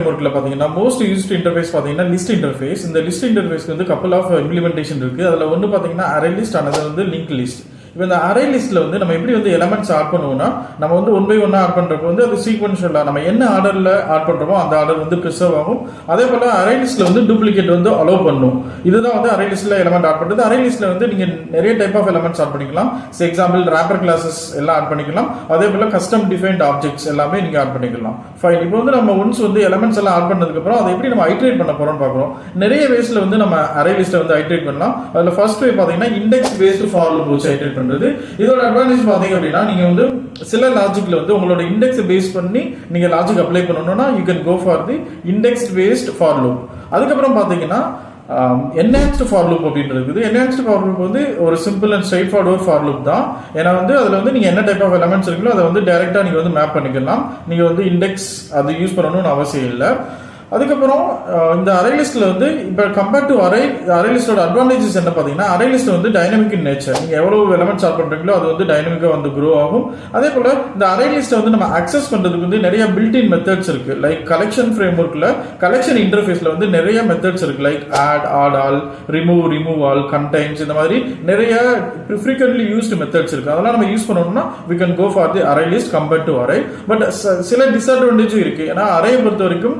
frameworkல பாத்தீங்கன்னா most used interface பாத்தீங்கன்னா list interface. இந்த list interface வந்து couple of implementation இருக்கு. அதுல ஒன்னு பாத்தீங்கன்னா array list, another வந்து linked list. இப்போ இந்த அரே லிஸ்ட்ல வந்து நம்ம எப்படி வந்து எலிமெண்ட்ஸ் ஆட் பண்ணுவோம்னா, நம்ம வந்து ஒன் பை ஒன்னா ஆட் பண்றப்போ வந்து அது சீக்வென்ஷியலா நம்ம என்ன ஆர்டர்ல ஆட் பண்றோமோ அந்த ஆர்டர் வந்து ப்ரிசர்வ் ஆகும். அதே போல அரே லிஸ்ட்ல வந்து டூப்ளிகேட் வந்து அலோ பண்ணும். இதுதான் வந்து அரே லிஸ்ட்ல எலிமெண்ட் ஆட் பண்றது. அரே லிஸ்ட்ல வந்து நீங்க நிறைய டைப் ஆஃப் எலிமெண்ட்ஸ் ஆட் பண்ணிக்கலாம். ஃபார் எக்ஸாம்பிள் ரேப்பர் கிளாஸஸ் எல்லாம் ஆட் பண்ணிக்கலாம். அதே போல கஸ்டம் டிஃபைன்ட் ஆப்ஜெக்ட்ஸ் எல்லாமே நீங்க ஆட் பண்ணிக்கலாம். ஃபைன். இப்போ வந்து நம்ம ஒன்ஸ் வந்து எலிமெண்ட்ஸ் எல்லாம் ஆட் பண்ணதுக்கு அப்புறம் அதை எப்படி நம்ம ஐட்ரேட் பண்ண போறோம்னு பார்க்கறோம். நிறைய வேஸ்ல வந்து நம்ம அரே லிஸ்ட்டை வந்து ஐட்ரேட் பண்ணலாம். அதுல ஃபர்ஸ்ட் வே பாத்தீங்கன்னா இண்டெக்ஸ் பேஸ்ட் ஃபார் லூப் வச்சு ஐட்ரேட் பண்றது. இதோட அட்வான்டேஜ் பாத்தீங்க அப்படின்னா, நீங்க வந்து சில லாஜிக்ல வந்து உங்களோட இண்டெக்ஸ் பேஸ் பண்ணி நீங்க லாஜிக் அப்ளை பண்ணணும்னா you can go for the index based for loop. அதுக்கப்புறம் பாத்தீங்கன்னா enhanced for loop அப்படின்றது இருக்குது. enhanced for loop வந்து ஒரு simple and straight forward for loop தான். ஏன்னா வந்து அதுல வந்து நீங்க என்ன டைப் ஆஃப் எலிமெண்ட்ஸ் இருக்குங்களோ அதை வந்து டைரக்டா நீங்க வந்து மேப் பண்ணிக்கலாம். நீங்க வந்து இண்டெக்ஸ் அது யூஸ் பண்ணணும்னு அவசியம் இல்லை. அதுக்கப்புறம் இந்த அரே லிஸ்ட்ல வந்து இப்போ கம்பேர் டு அரே லிஸ்டோட அட்வான்டேஜஸ் என்ன பாத்தீங்கன்னா, அரே லிஸ்ட் வந்து டைனமிக் இன் நேச்சர். நீங்க எவ்வளவு எலிமெண்ட்ஸ் ஆட் பண்றீங்களோ அது வந்து டைனமிக்கா வந்து க்ரோ ஆகும். அதே போல இந்த அரே லிஸ்ட்டை வந்து நம்ம அக்சஸ் பண்றதுக்கு வந்து நிறைய பில்ட்-இன் மெத்தட்ஸ் இருக்கு. லைக் கலெக்ஷன் ஃப்ரேம்வொர்க்ல கலெக்ஷன் இன்டர்ஃபேஸ்ல வந்து நிறைய மெத்தட்ஸ் இருக்கு. Like add all, remove all, contains, இந்த மாதிரி நிறைய ஃப்ரீக்வென்ட்லி யூஸ்டு மெத்தட்ஸ் இருக்கு. அதெல்லாம் நம்ம யூஸ் பண்ணணும்னா we can go for the array list compared to array. But சில டிஸ்அட்வான்டேஜும் இருக்கு. ஏன்னா அரே பொறுத்த வரைக்கும்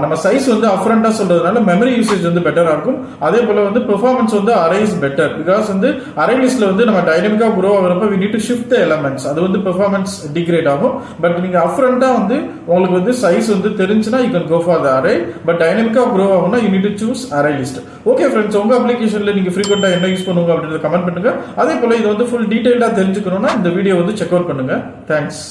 நம்ம சைஸ் வந்து அப்ரண்டா சொல்றதுனால மெமரி யூசேஜ் வந்து பெட்டரா இருக்கும். அதே போல வந்து பெர்ஃபார்மன்ஸ் வந்து அரே இஸ் பெட்டர். பிகாஸ் வந்து அரே லிஸ்ட்ல வந்து நம்ம டைனமிக்கா grow ஆகிறப்ப we need to shift the elements. அது வந்து பெர்ஃபார்மன்ஸ் டிகிரேட் ஆகும். பட் நீங்க அப்ரண்டா வந்து உங்களுக்கு வந்து சைஸ் வந்து தெரிஞ்சுனா you can go for the array. But டைனமிக்கா க்ரோ ஆகும்னா you need to choose array list. Okay friends, உங்க அப்ளிகேஷன்ல நீங்க ஃப்ரீக்வெண்டா என்ன யூஸ் பண்ணுங்க அப்படின்றத கமெண்ட் பண்ணுங்க. அதே போல இது வந்து ஃபுல் டீடைலா தெரிஞ்சுக்கணும்னா இந்த வீடியோ வந்து செக் அவுட் பண்ணுங்க. தேங்க்ஸ்.